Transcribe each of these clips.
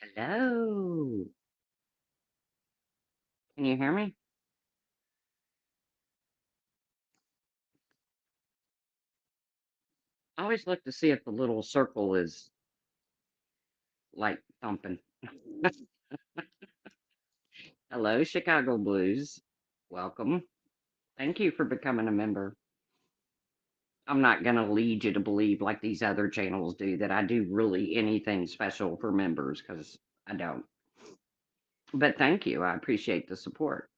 Hello. Can you hear me? I always look to see if the little circle is like thumping. Hello, Chicago Blues. Welcome. Thank you for becoming a member. I'm not going to lead you to believe, like these other channels do, that I do really anything special for members because I don't. But thank you. I appreciate the support.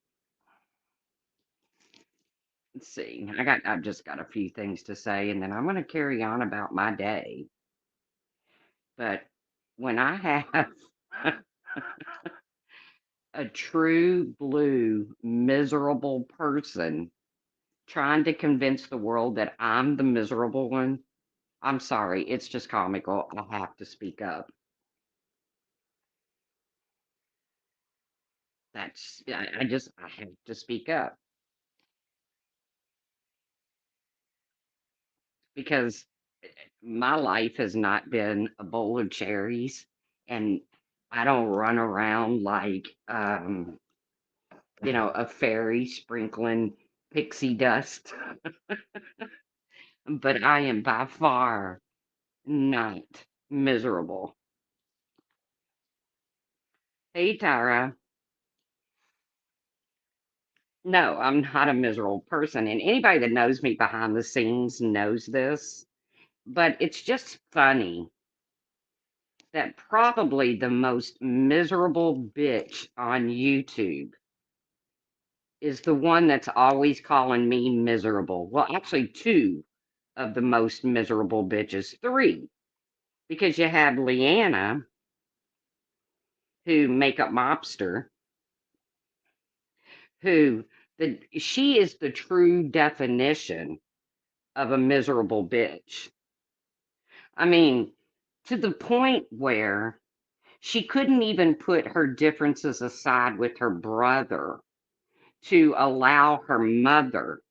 Let's see. I've just got a few things to say, and then I'm going to carry on about my day. But when I have a true blue miserable person trying to convince the world that I'm the miserable one, I'm sorry, it's just comical. I have to speak up. I have to speak up because my life has not been a bowl of cherries, and I don't run around like a fairy sprinkling pixie dust, but I am by far not miserable. Hey, Tara. No, I'm not a miserable person. And anybody that knows me behind the scenes knows this. But it's just funny that probably the most miserable bitch on YouTube is the one that's always calling me miserable. Well, actually, two of the most miserable bitches, three, because you have Leanna, who makeup mobster, who she is the true definition of a miserable bitch. I mean, to the point where she couldn't even put her differences aside with her brother to allow her mother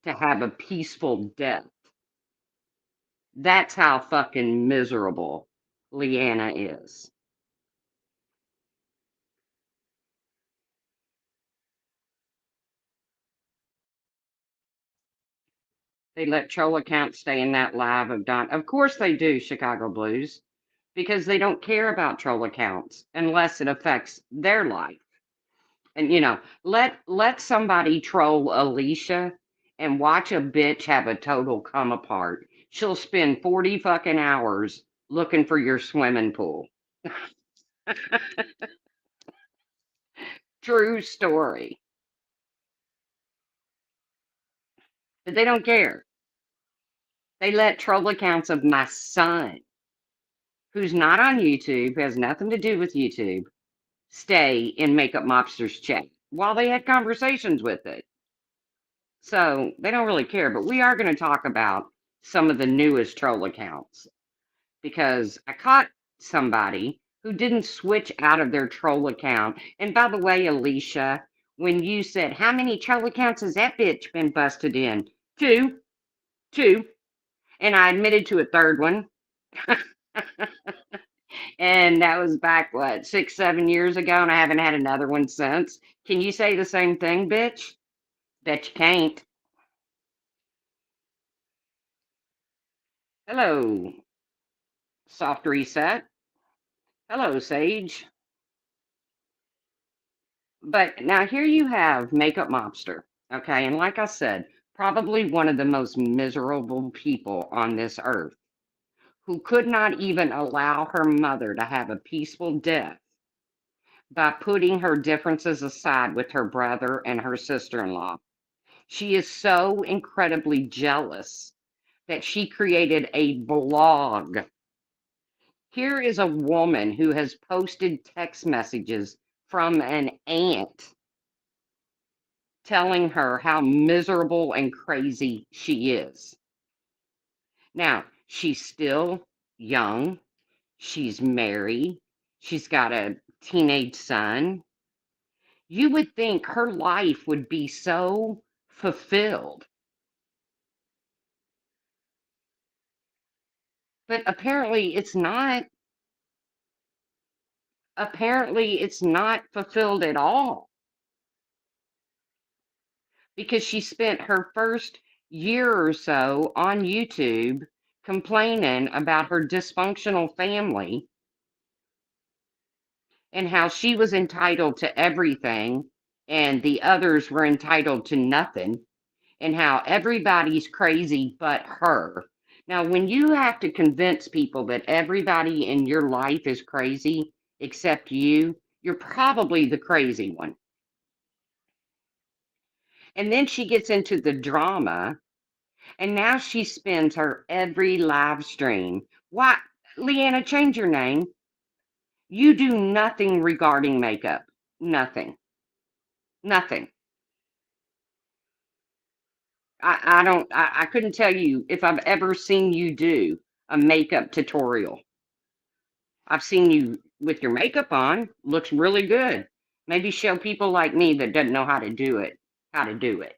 to have a peaceful death. That's how fucking miserable Leanna is. They let troll accounts stay in that live of Don. Of course they do, Chicago Blues, because they don't care about troll accounts unless it affects their life. And let somebody troll Alicia and watch a bitch have a total come apart. She'll spend 40 fucking hours looking for your swimming pool. True story. But they don't care. They let troll accounts of my son, who's not on YouTube, has nothing to do with YouTube, stay in Makeup Mobster's chat while they had conversations with it. So they don't really care. But we are going to talk about some of the newest troll accounts because I caught somebody who didn't switch out of their troll account. And by the way, Alicia, when you said, how many troll accounts has that bitch been busted in? Two, two. And I admitted to a third one. And that was back, what, 6, 7 years ago. And I haven't had another one since. Can you say the same thing, bitch? Bet you can't. Hello, soft reset. Hello, Sage. But now here you have Makeup Mobster, okay? And like I said, probably one of the most miserable people on this earth who could not even allow her mother to have a peaceful death by putting her differences aside with her brother and her sister in law. She is so incredibly jealous that she created a blog. Here is a woman who has posted text messages from an aunt telling her how miserable and crazy she is. Now, she's still young. She's married. She's got a teenage son. You would think her life would be so fulfilled, but apparently it's not. apparently it's not fulfilled at all because she spent her first year or so on YouTube complaining about her dysfunctional family and how she was entitled to everything and the others were entitled to nothing, and how everybody's crazy but her. Now, when you have to convince people that everybody in your life is crazy except you, you're probably the crazy one. And then she gets into the drama, and now she spends her every live stream. Why, Leanna, change your name. You do nothing regarding makeup. Nothing. Nothing. I couldn't tell you if I've ever seen you do a makeup tutorial. I've seen you with your makeup on. Looks really good. Maybe show people like me that doesn't know how to do it how to do it.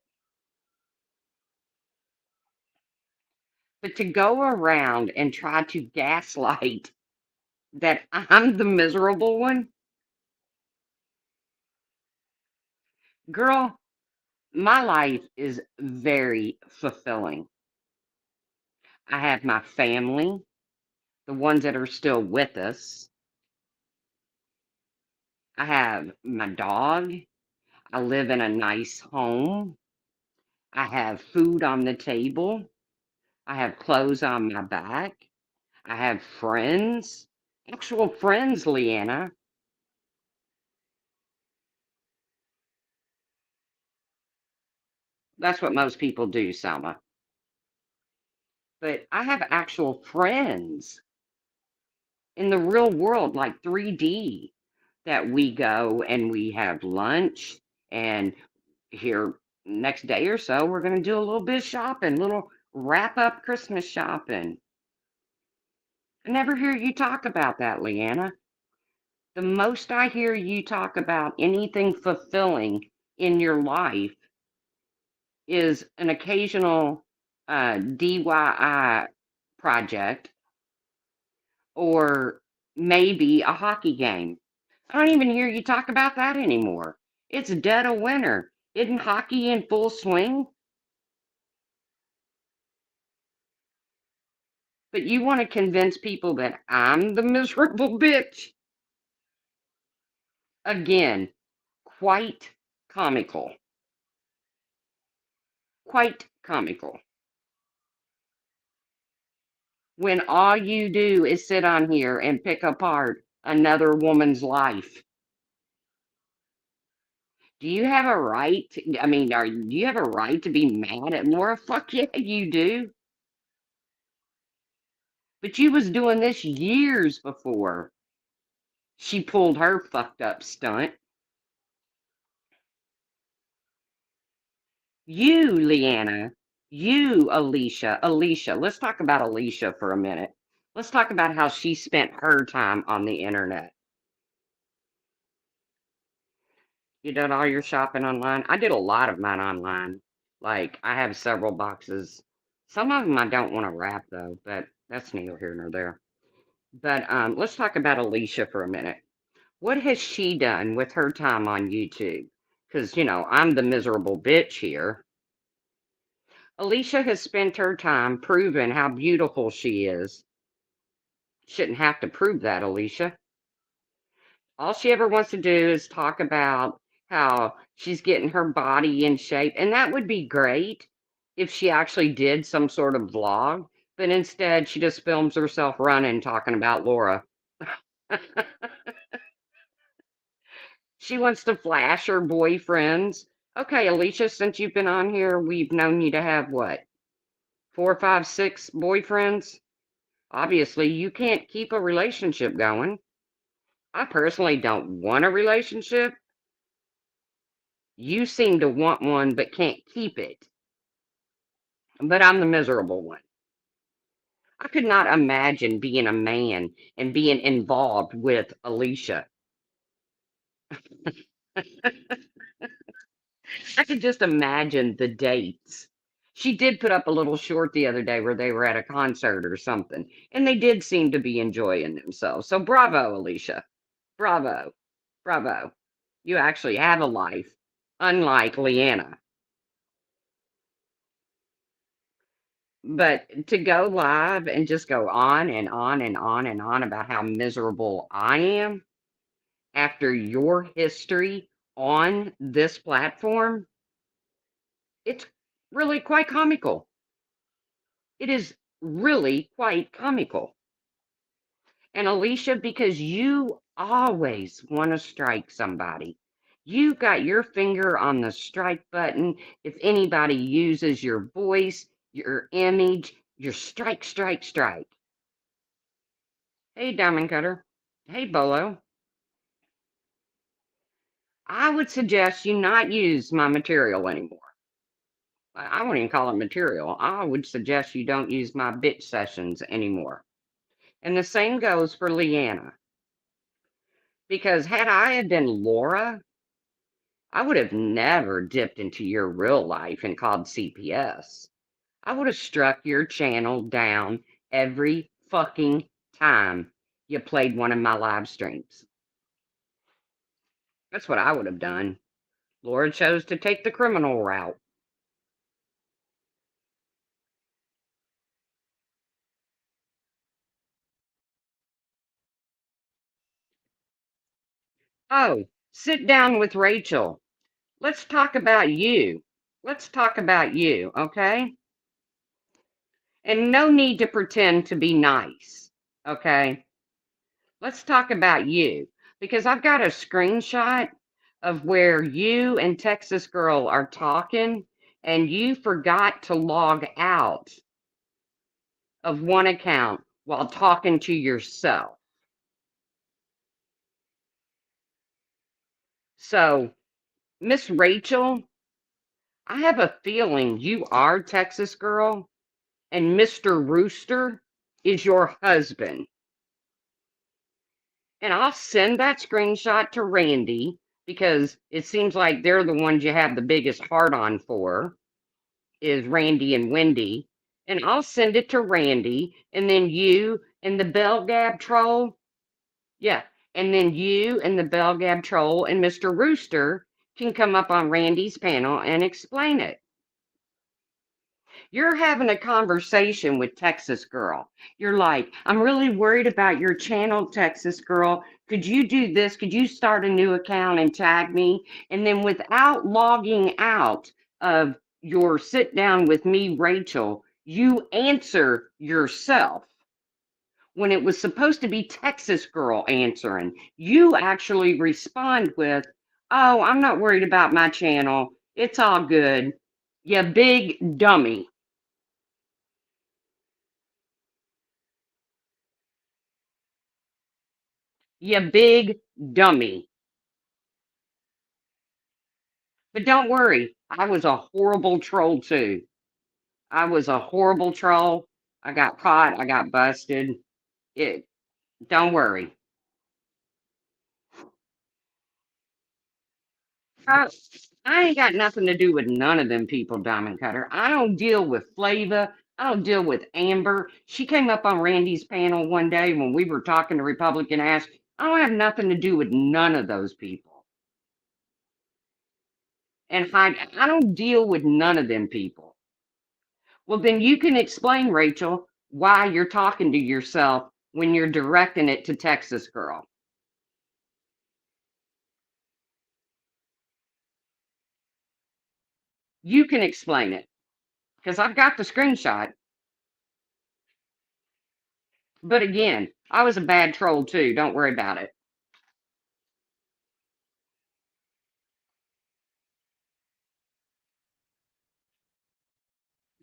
But to go around and try to gaslight that I'm the miserable one, girl, my life is very fulfilling. I have my family, the ones that are still with us. I have my dog. I live in a nice home. I have food on the table. I have clothes on my back. I have friends, actual friends, Leanna. That's what most people do, Selma. But I have actual friends in the real world, like 3D, that we go and we have lunch. And here next day or so, we're going to do a little bit of shopping, little wrap up Christmas shopping. I never hear you talk about that, Leanna. The most I hear you talk about anything fulfilling in your life is an occasional DIY project or maybe a hockey game. I don't even hear you talk about that anymore. It's dead of winter. Isn't hockey in full swing? But you want to convince people that I'm the miserable bitch? Again, quite comical. Quite comical. When all you do is sit on here and pick apart another woman's life. Do you have a right I mean, do you have a right to be mad at Laura? Fuck yeah, you do. But you was doing this years before she pulled her fucked up stunt. You, Leanna, you, Alicia, let's talk about Alicia for a minute. Let's talk about how she spent her time on the internet. You did all your shopping online? I did a lot of mine online. Like, I have several boxes. Some of them I don't want to wrap, though, but that's neither here nor there. But let's talk about Alicia for a minute. What has she done with her time on YouTube? Because, I'm the miserable bitch here. Alicia has spent her time proving how beautiful she is. Shouldn't have to prove that, Alicia. All she ever wants to do is talk about how she's getting her body in shape. And that would be great if she actually did some sort of vlog. But instead, she just films herself running, talking about Laura. She wants to flash her boyfriends. Okay, Alicia, since you've been on here, we've known you to have what? 4, 5, 6 boyfriends? Obviously, you can't keep a relationship going. I personally don't want a relationship. You seem to want one but can't keep it. But I'm the miserable one. I could not imagine being a man and being involved with Alicia. I could just imagine the dates. She did put up a little short the other day where they were at a concert or something, and they did seem to be enjoying themselves. So bravo, Alicia. Bravo. Bravo. You actually have a life, unlike Leanna. But to go live and just go on and on and on and on about how miserable I am after your history on this platform, it's really quite comical. It is really quite comical. And Alicia, because you always want to strike somebody, you've got your finger on the strike button. If anybody uses your voice, your image, your strike, strike, strike. Hey, Diamond Cutter. Hey, Bolo. I would suggest you not use my material anymore. I wouldn't even call it material. I would suggest you don't use my bitch sessions anymore. And the same goes for Leanna. Because had I had been Laura, I would have never dipped into your real life and called CPS. I would have struck your channel down every fucking time you played one of my live streams. That's what I would have done. Laura chose to take the criminal route. Oh, sit down with Rachel. Let's talk about you. Let's talk about you, okay? And no need to pretend to be nice, okay? Let's talk about you because I've got a screenshot of where you and Texas Girl are talking and you forgot to log out of one account while talking to yourself. So, Miss Rachel, I have a feeling you are Texas Girl and Mr. Rooster is your husband. And I'll send that screenshot to Randy because it seems like they're the ones you have the biggest heart on for, is Randy and Wendy. And I'll send it to Randy, and then you and the Bell Gab troll. Yeah. And then you and the Bell Gab troll and Mr. Rooster can come up on Randy's panel and explain it. You're having a conversation with Texas Girl. You're like, I'm really worried about your channel, Texas Girl. Could you do this? Could you start a new account and tag me? And then without logging out of your sit down with me, Rachel, you answer yourself. When it was supposed to be Texas Girl answering, you actually respond with, oh, I'm not worried about my channel. It's all good. You big dummy. You big dummy. But don't worry, I was a horrible troll too. I was a horrible troll. I got caught. I got busted. It. Don't worry. I, I ain't got nothing to do with none of them people, Diamond Cutter. I don't deal with Flava. I don't deal with Amber. She came up on Randy's panel one day when we were talking to Republican Ash. I don't have nothing to do with none of those people. And I don't deal with none of them people. Well, then you can explain, Rachel, why you're talking to yourself when you're directing it to Texas Girl. You can explain it because I've got the screenshot. But again, I was a bad troll too. Don't worry about it.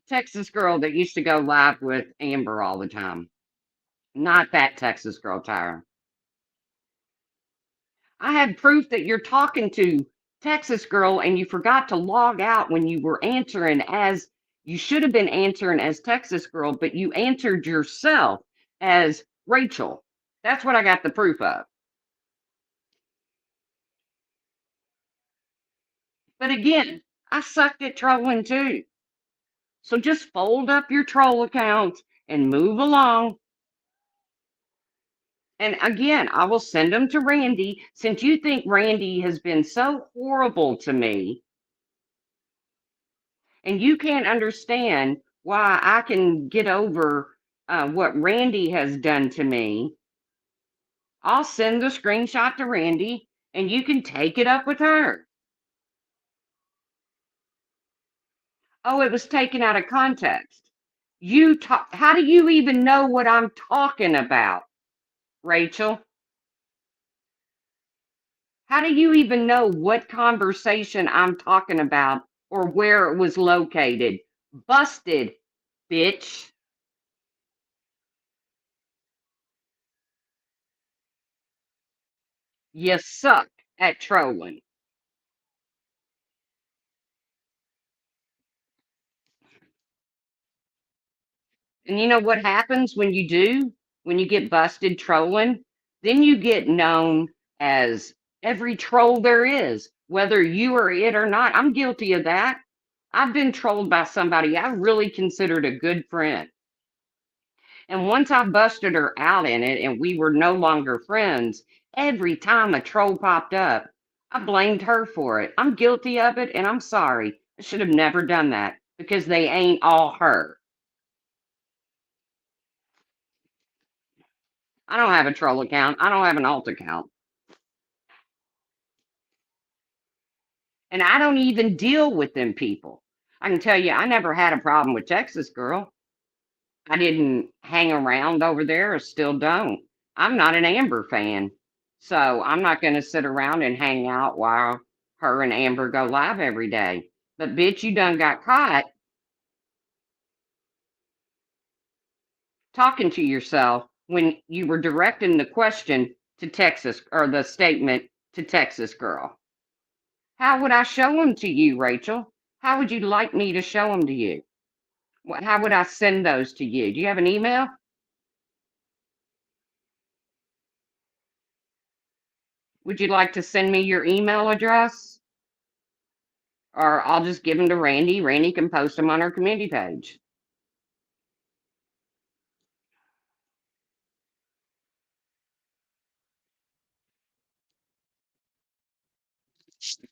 Texas Girl that used to go live with Amber all the time. Not that Texas Girl, Tyra. I had proof that you're talking to Texas Girl and you forgot to log out when you were answering as you should have been answering as Texas Girl, but you answered yourself as Rachel. That's what I got the proof of. But again, I sucked at trolling too. So just fold up your troll account and move along. And again, I will send them to Randy since you think Randy has been so horrible to me and you can't understand why I can get over what Randy has done to me. I'll send the screenshot to Randy and you can take it up with her. Oh, it was taken out of context. How do you even know what I'm talking about, Rachel? How do you even know what conversation I'm talking about or where it was located? Busted, bitch. You suck at trolling. And you know what happens when you do? When you get busted trolling? Then you get known as every troll there is, whether you are it or not. I'm guilty of that. I've been trolled by somebody I really considered a good friend. And once I busted her out in it and we were no longer friends, every time a troll popped up, I blamed her for it. I'm guilty of it and I'm sorry. I should have never done that because they ain't all her. I don't have a troll account. I don't have an alt account. And I don't even deal with them people. I can tell you, I never had a problem with Texas Girl. I didn't hang around over there or still don't. I'm not an Amber fan. So I'm not going to sit around and hang out while her and Amber go live every day. But bitch, you done got caught talking to yourself when you were directing the question to Texas or the statement to Texas Girl. How would I show them to you, Rachel? How would you like me to show them to you? How would I send those to you? Do you have an email? Would you like to send me your email address? Or I'll just give them to Randy. Randy can post them on our community page.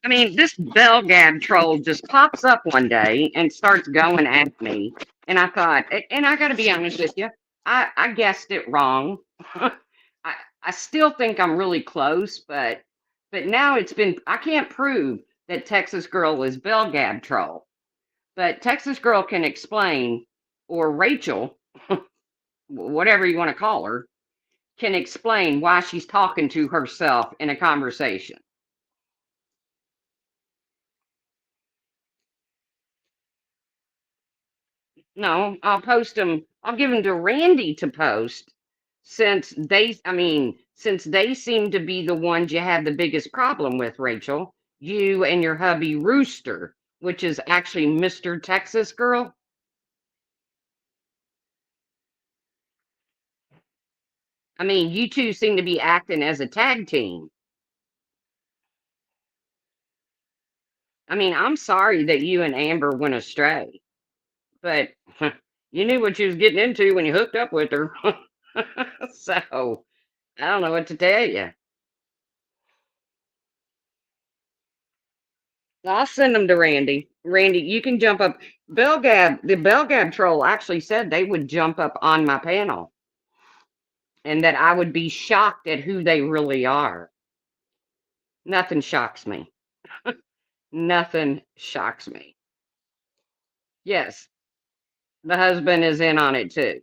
I mean, this Belgab troll just pops up one day and starts going at me. And I thought, and I got to be honest with you, I guessed it wrong. I, I still think I'm really close, but now it's been, I can't prove that Texas Girl is Belgab troll. But Texas Girl can explain, or Rachel, whatever you want to call her, can explain why she's talking to herself in a conversation. No, I'll post them. I'll give them to Randy to post since they seem to be the ones you have the biggest problem with, Rachel. You and your hubby Rooster, which is actually Mr. Texas Girl. I mean, you two seem to be acting as a tag team. I mean, I'm sorry that you and Amber went astray, but you knew what you was getting into when you hooked up with her. So I don't know what to tell you. I'll send them to Randy. Randy, you can jump up. The Belgab troll actually said they would jump up on my panel and that I would be shocked at who they really are. Nothing shocks me. Nothing shocks me. Yes, the husband is in on it too.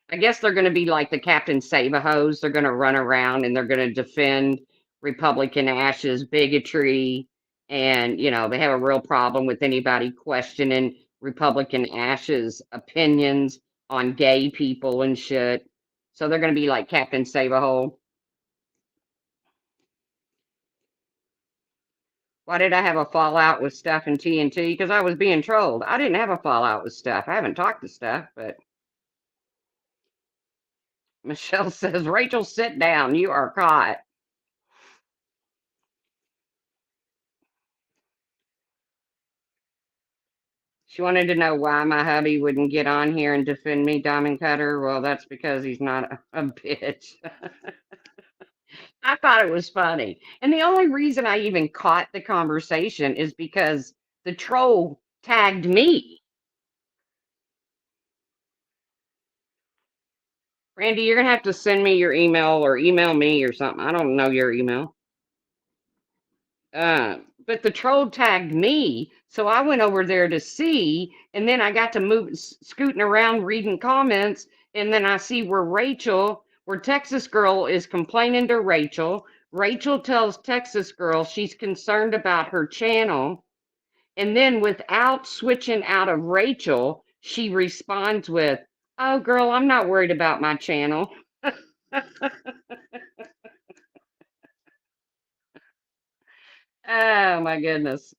I guess they're going to be like the Captain Save-A-Hose. They're going to run around and they're going to defend Republican Ash's bigotry. And, they have a real problem with anybody questioning Republican Ash's opinions on gay people and shit. So they're going to be like Captain Save-A-Hole. Why did I have a fallout with Steph and TNT? Because I was being trolled. I didn't have a fallout with Steph. I haven't talked to Steph, but Michelle says, Rachel, sit down. You are caught. She wanted to know why my hubby wouldn't get on here and defend me, Diamond Cutter. Well, that's because he's not a bitch. I thought it was funny. And the only reason I even caught the conversation is because the troll tagged me. Randy, you're going to have to send me your email or email me or something. I don't know your email. But the troll tagged me. So I went over there to see. And then I got to move, scooting around, reading comments. And then I see where Texas Girl is complaining to Rachel. Rachel tells Texas Girl she's concerned about her channel. And then without switching out of Rachel, she responds with, "Oh, girl, I'm not worried about my channel." Oh, my goodness.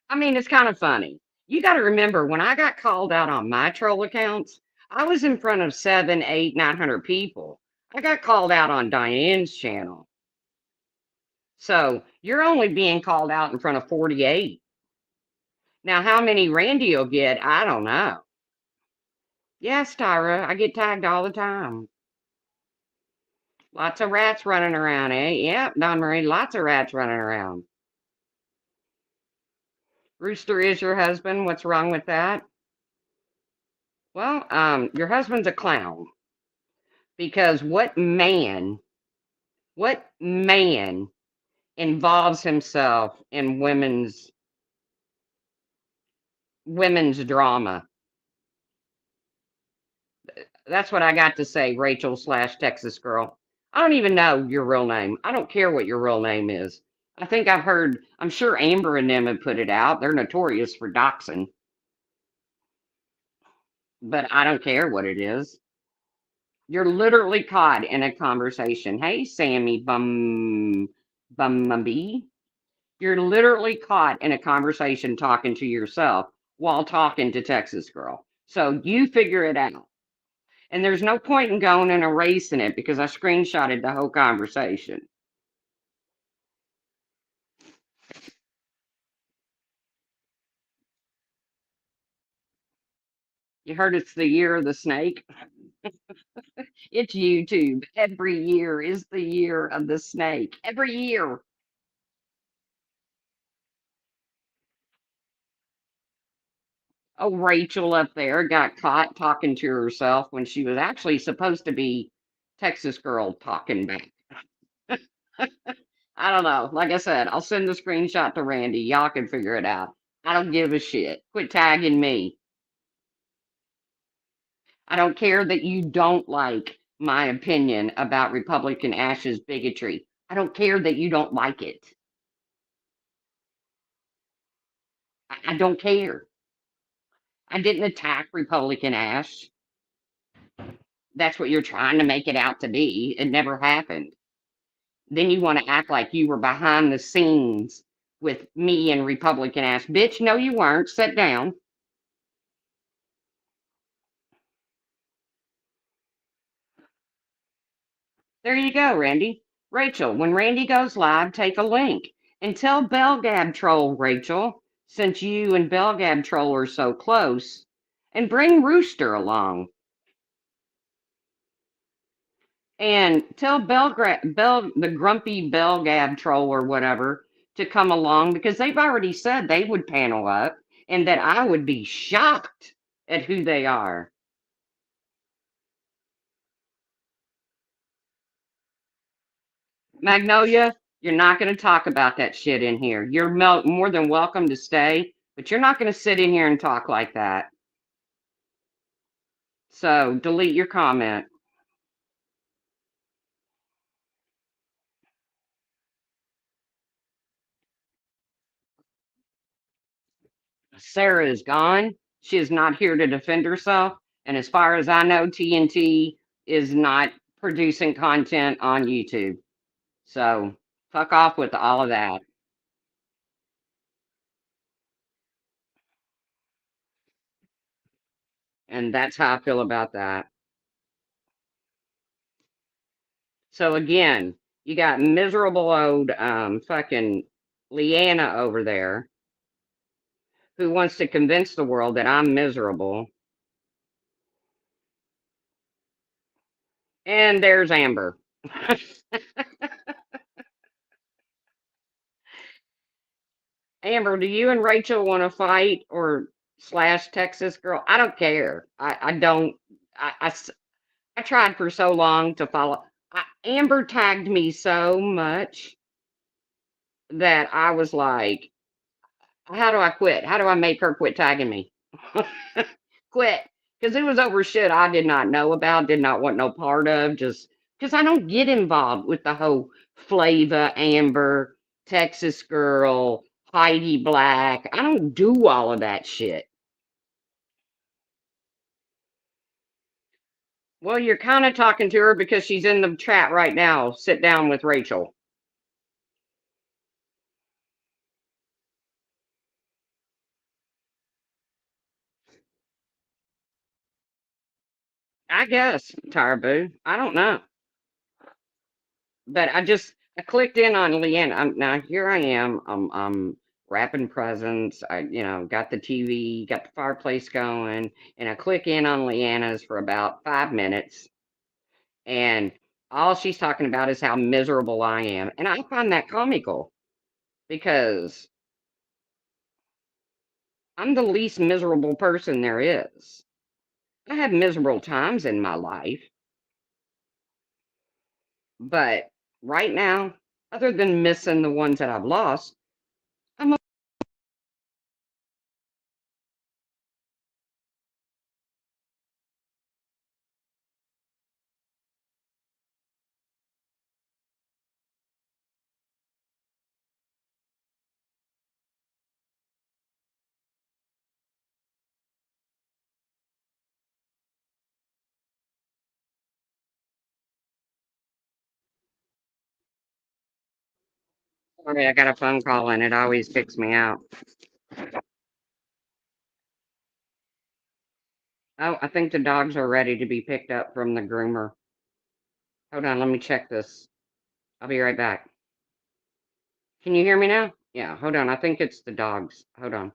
I mean, it's kind of funny. You got to remember when I got called out on my troll accounts, I was in front of 7, 8, 900 people. I got called out on Diane's channel. So you're only being called out in front of 48. Now, how many Randy will get, I don't know. Yes, Tyra, I get tagged all the time. Lots of rats running around, eh? Yep, Don Marie, lots of rats running around. Rooster is your husband. What's wrong with that? Well, your husband's a clown because what man involves himself in women's drama? That's what I got to say, Rachel slash Texas Girl. I don't even know your real name. I don't care what your real name is. I'm sure Amber and them have put it out. They're notorious for doxing, but I don't care what it is. You're literally caught in a conversation. Hey, Sammy Bumby. You're literally caught in a conversation talking to yourself while talking to Texas Girl. So you figure it out. And there's no point in going and erasing it because I screenshotted the whole conversation. You heard it's the year of the snake? It's YouTube. Every year is the year of the snake. Every year. Oh, Rachel up there got caught talking to herself when she was actually supposed to be Texas Girl talking back. I don't know. Like I said, I'll send the screenshot to Randy. Y'all can figure it out. I don't give a shit. Quit tagging me. I don't care that you don't like my opinion about Republican Ash's bigotry. I don't care that you don't like it. I don't care. I didn't attack Republican Ash. That's what you're trying to make it out to be. It never happened. Then you want to act like you were behind the scenes with me and Republican Ash. Bitch, no, you weren't. Sit down. There you go, Randy. Rachel, when Randy goes live, take a link and tell Belgab Troll, Rachel, since you and Belgab Troll are so close, and bring Rooster along. And tell the grumpy Belgab Troll or whatever to come along because they've already said they would panel up and that I would be shocked at who they are. Magnolia, you're not going to talk about that shit in here. You're more than welcome to stay, but you're not going to sit in here and talk like that. So delete your comment. Sarah is gone. She is not here to defend herself. And as far as I know, TNT is not producing content on YouTube. So fuck off with all of that. And that's how I feel about that. So again, you got miserable old fucking Leanna over there, who wants to convince the world that I'm miserable. And there's Amber. Amber, do you and Rachel want to fight or slash Texas girl? I don't care. I don't. I tried for so long to follow. Amber tagged me so much that I was like, how do I quit? How do I make her quit tagging me? Quit. Because it was over shit I did not know about, did not want no part of, just because I don't get involved with the whole Flava, Amber, Texas girl, Heidi Black. I don't do all of that shit. Well, you're kind of talking to her because she's in the chat right now. Sit down with Rachel. I guess, Tarboo. I don't know. But I clicked in on Leanne. Now here I am. I'm wrapping presents. Got the TV, got the fireplace going, and I click in on Leanna's for about 5 minutes, and all she's talking about is how miserable I am, and I find that comical because I'm the least miserable person there is. I have miserable times in my life, but right now, other than missing the ones that I've lost, I'm sorry, I got a phone call and it always kicks me out. Oh, I think the dogs are ready to be picked up from the groomer. Hold on, let me check this. I'll be right back. Can you hear me now? Yeah, hold on. I think it's the dogs. Hold on.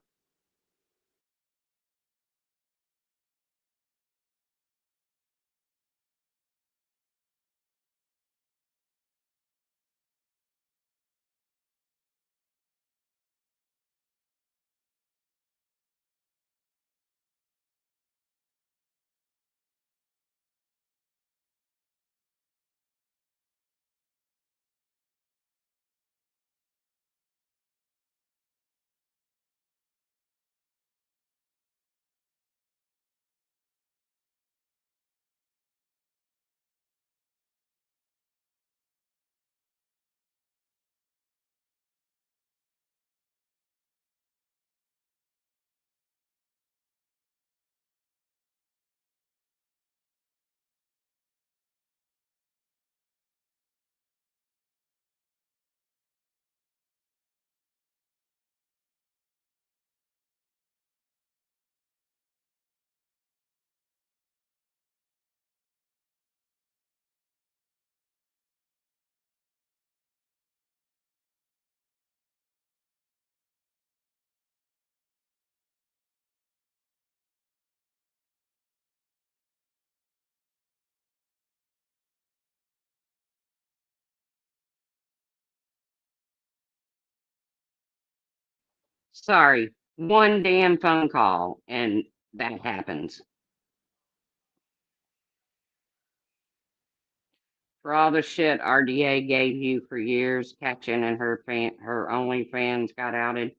Sorry. One damn phone call and that happens. For all the shit RDA gave you for years, Catchin and her OnlyFans got outed.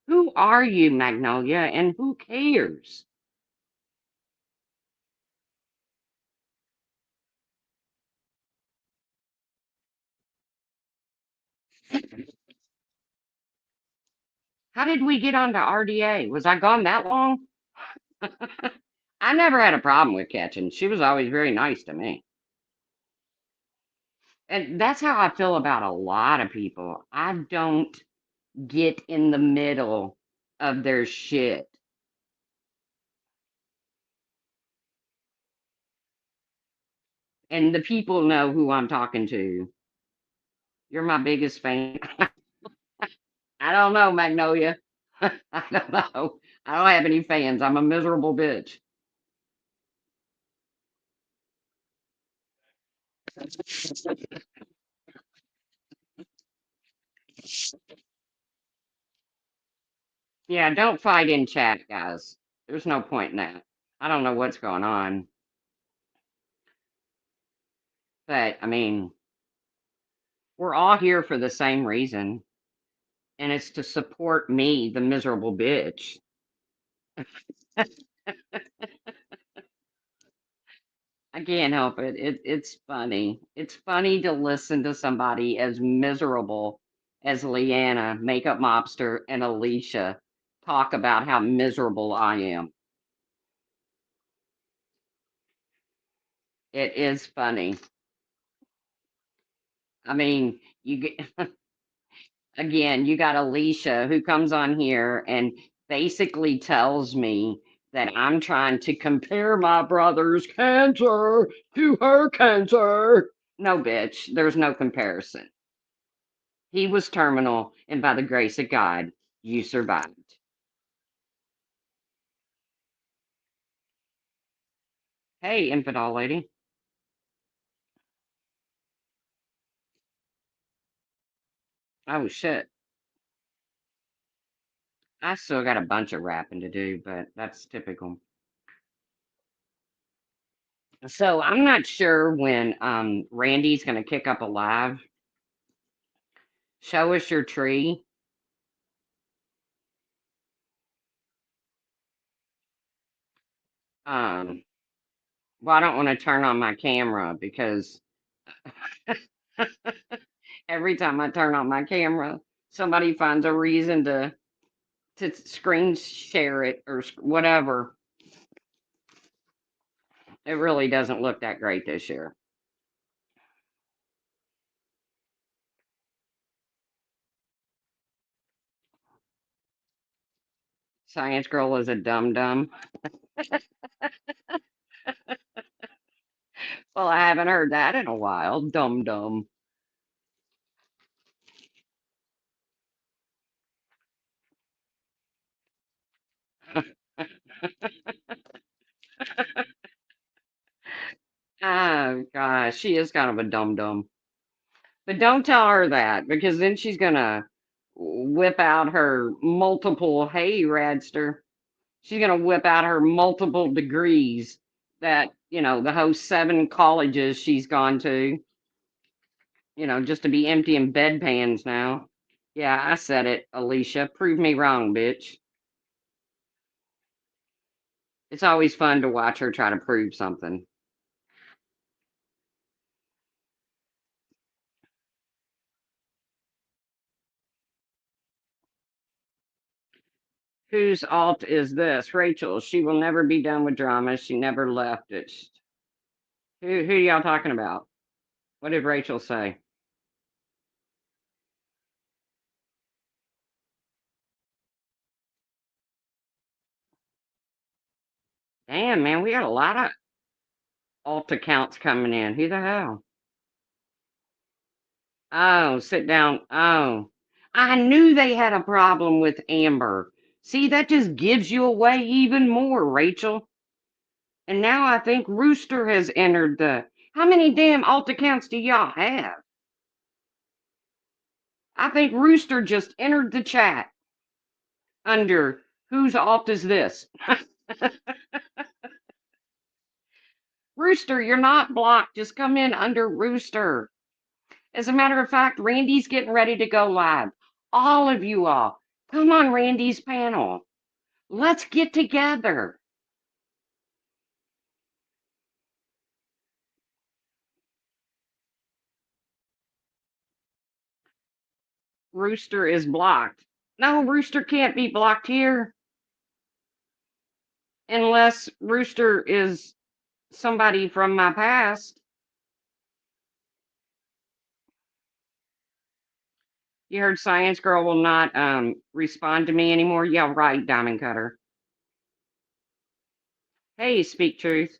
Who are you, Magnolia, and who cares? How did we get onto RDA? Was I gone that long? I never had a problem with Catchin. She was always very nice to me. And that's how I feel about a lot of people. I don't get in the middle of their shit. And the people know who I'm talking to. You're my biggest fan. I don't know, Magnolia. I don't know. I don't have any fans. I'm a miserable bitch. Yeah, don't fight in chat, guys. There's no point in that. I don't know what's going on, but I mean, we're all here for the same reason, and it's to support me, the miserable bitch. I can't help it. It's funny. It's funny to listen to somebody as miserable as Leanna, Makeup Mobster, and Alicia talk about how miserable I am. It is funny. I mean, you get again, you got Alicia who comes on here and basically tells me that I'm trying to compare my brother's cancer to her cancer. No, bitch, there's no comparison. He was terminal, and by the grace of God, you survived. Hey, infidel lady. Oh, shit. I still got a bunch of rapping to do, but that's typical. So I'm not sure when Randy's going to kick up a live. Show us your tree. Um, well, I don't want to turn on my camera because every time I turn on my camera, somebody finds a reason to screen share it or whatever. It really doesn't look that great this year. Science girl is a dum dum. Well, I haven't heard that in a while. Dum dum. Oh gosh, she is kind of a dum dum. But don't tell her that because then she's gonna whip out her multiple. Hey, Radster. She's gonna whip out her multiple degrees that the whole 7 colleges she's gone to. Just to be emptying bedpans now. Yeah, I said it, Alicia. Prove me wrong, bitch. It's always fun to watch her try to prove something. Whose alt is this? Rachel. She will never be done with drama. She never left it. Who y'all talking about? What did Rachel say? Damn, man, we got a lot of alt accounts coming in. Who the hell? Oh, sit down. Oh, I knew they had a problem with Amber. See, that just gives you away even more, Rachel. And now I think Rooster has entered the. How many damn alt accounts do y'all have? I think Rooster just entered the chat under whose alt is this? Rooster, you're not blocked. Just come in under Rooster. As a matter of fact, Randy's getting ready to go live. All of you all, come on Randy's panel. Let's get together. Rooster is blocked. No, Rooster can't be blocked here unless Rooster is somebody from my past. You heard Science Girl will not respond to me anymore. Yeah, right, Diamond Cutter. Hey, Speak Truth.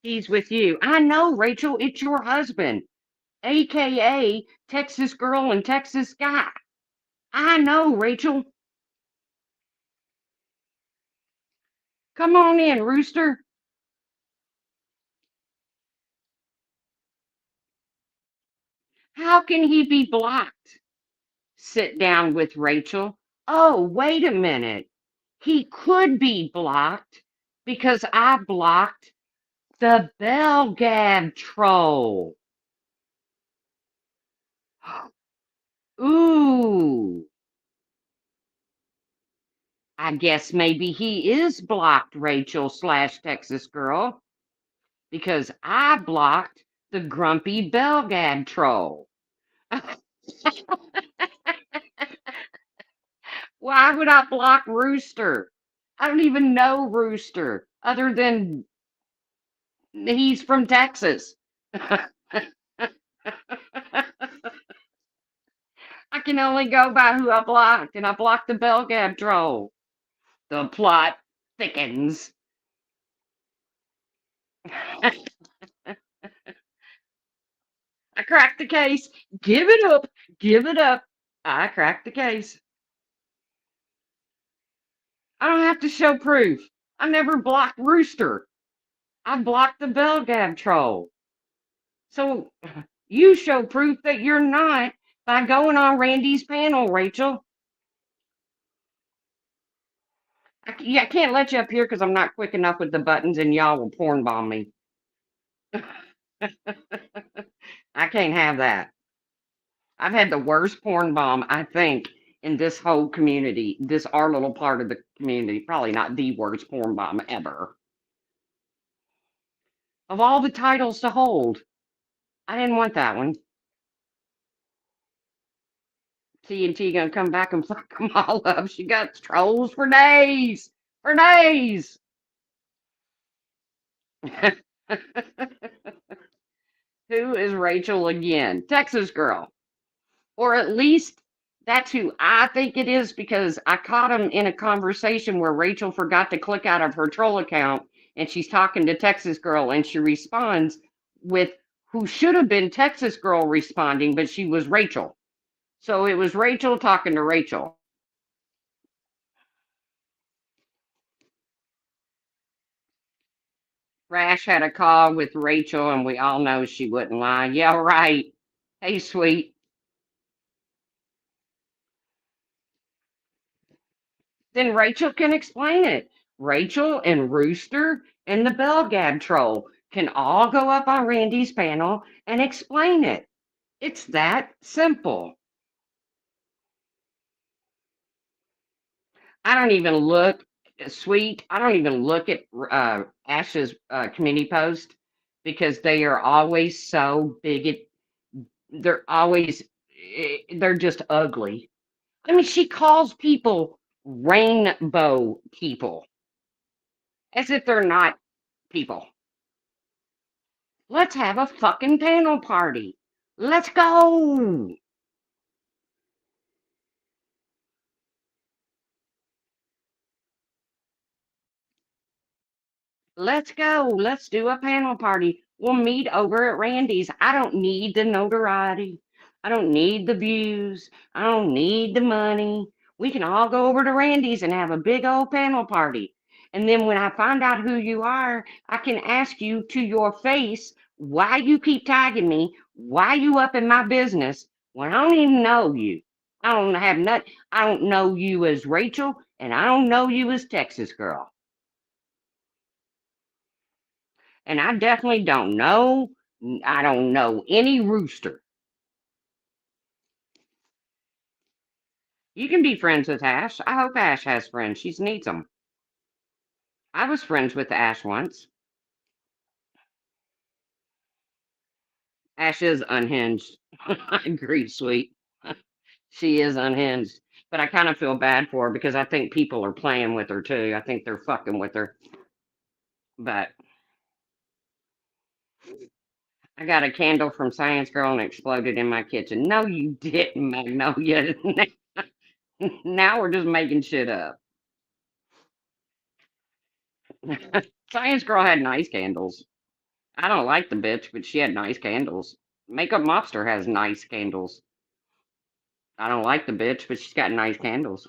He's with you. I know, Rachel, it's your husband. AKA Texas girl and Texas guy. I know, Rachel. Come on in, Rooster. How can he be blocked? Sit down with Rachel. Oh, wait a minute. He could be blocked because I blocked the Belgab troll. Ooh, I guess maybe he is blocked, Rachel slash Texas girl, because I blocked the grumpy Belgab troll. Why would I block Rooster? I don't even know Rooster, other than he's from Texas. I can only go by who I blocked, and I blocked the Belgab troll. The plot thickens. I cracked the case. Give it up. Give it up. I cracked the case. I don't have to show proof. I never blocked Rooster. I blocked the Belgab troll. So you show proof that you're not by going on Randy's panel, Rachel. I can't let you up here because I'm not quick enough with the buttons and y'all will porn bomb me. I can't have that. I've had the worst porn bomb, I think, in this whole community, this our little part of the community. Probably not the worst porn bomb ever. Of all the titles to hold, I didn't want that one. TNT gonna come back and fuck them all up. She got trolls for days. For days. Who is Rachel again? Texas girl. Or at least that's who I think it is because I caught him in a conversation where Rachel forgot to click out of her troll account and she's talking to Texas girl and she responds with who should have been Texas girl responding, but she was Rachel. So it was Rachel talking to Rachel. Rash had a call with Rachel and we all know she wouldn't lie. Yeah, right. Hey, sweet. Then Rachel can explain it. Rachel and Rooster and the Belgab troll can all go up on Randy's panel and explain it. It's that simple. I don't even look, sweet. I don't even look at Ash's community post because they are always so bigot. They're always, they're just ugly. I mean, she calls people rainbow people as if they're not people. Let's have a fucking panel party. Let's go. Let's go. Let's do a panel party. We'll meet over at Randy's. I don't need the notoriety. I don't need the views. I don't need the money. We can all go over to Randy's and have a big old panel party. And then when I find out who you are, I can ask you to your face why you keep tagging me, why you up in my business when I don't even know you. I don't have nothing. I don't know you as Rachel, and I don't know you as Texas girl. And I definitely don't know. I don't know any Rooster. You can be friends with Ash. I hope Ash has friends. She needs them. I was friends with Ash once. Ash is unhinged. I agree, sweet. She is unhinged. But I kind of feel bad for her because I think people are playing with her too. I think they're fucking with her. But I got a candle from Science Girl and it exploded in my kitchen. No, you didn't, Magnolia. Now we're just making shit up. Science Girl had nice candles. I don't like the bitch, but she had nice candles. Makeup Mobster has nice candles. I don't like the bitch, but she's got nice candles.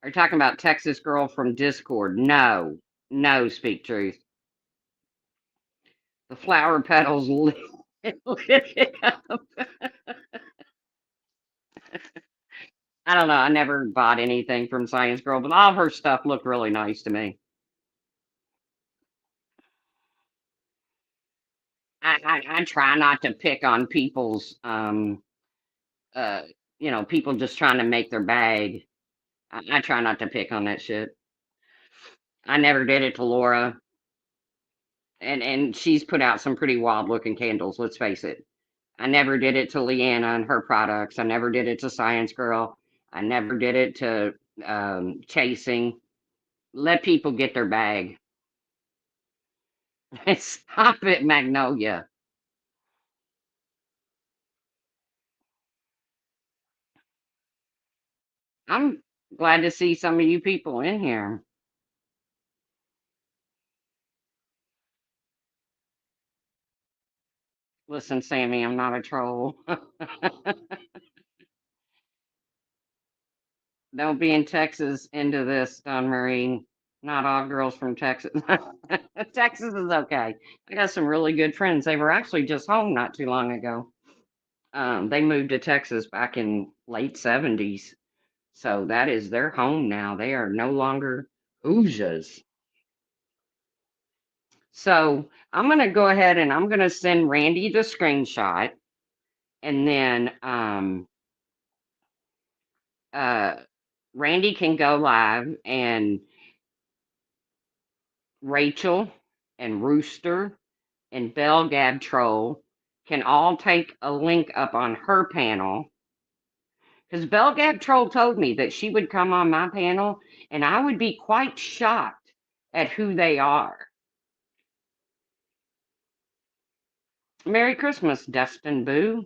Are you talking about Texas Girl from Discord? No. No, speak truth. The flower petals I don't know. I never bought anything from Science Girl, but all of her stuff looked really nice to me. I try not to pick on people's uh people just trying to make their bag. I try not to pick on that shit. I never did it to Laura, and she's put out some pretty wild looking candles. Let's face it. I never did it to Leanna and her products. I never did it to Science Girl. I never did it to Chasing. Let people get their bag. Stop it, Magnolia. I'm glad to see some of you people in here. Listen, Sammy, I'm not a troll. Don't be in Texas into this, Don Marie. Not all girls from Texas. Texas is okay. I got some really good friends. They were actually just home not too long ago. They moved to Texas back in late 70s. So that is their home now. They are no longer Hoosiers. So I'm going to go ahead and I'm going to send Randy the screenshot. And then uh, Randy can go live, and Rachel and Rooster and Bell Gab Troll can all take a link up on her panel. Because Bell Gab Troll told me that she would come on my panel, and I would be quite shocked at who they are. Merry Christmas, Dustin Boo.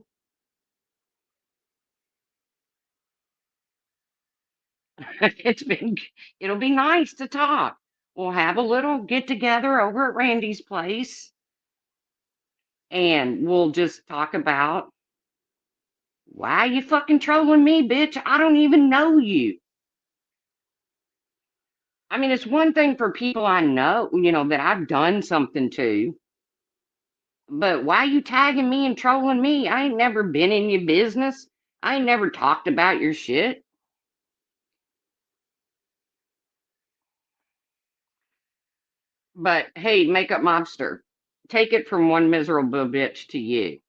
It's been, it'll be nice to talk. We'll have a little get together over at Randy's place, and we'll just talk about why you fucking trolling me, bitch. I don't even know you. I mean, it's one thing for people I know, that I've done something to, but why you tagging me and trolling me? I ain't never been in your business. I ain't never talked about your shit. But hey, makeup mobster, take it from one miserable bitch to you.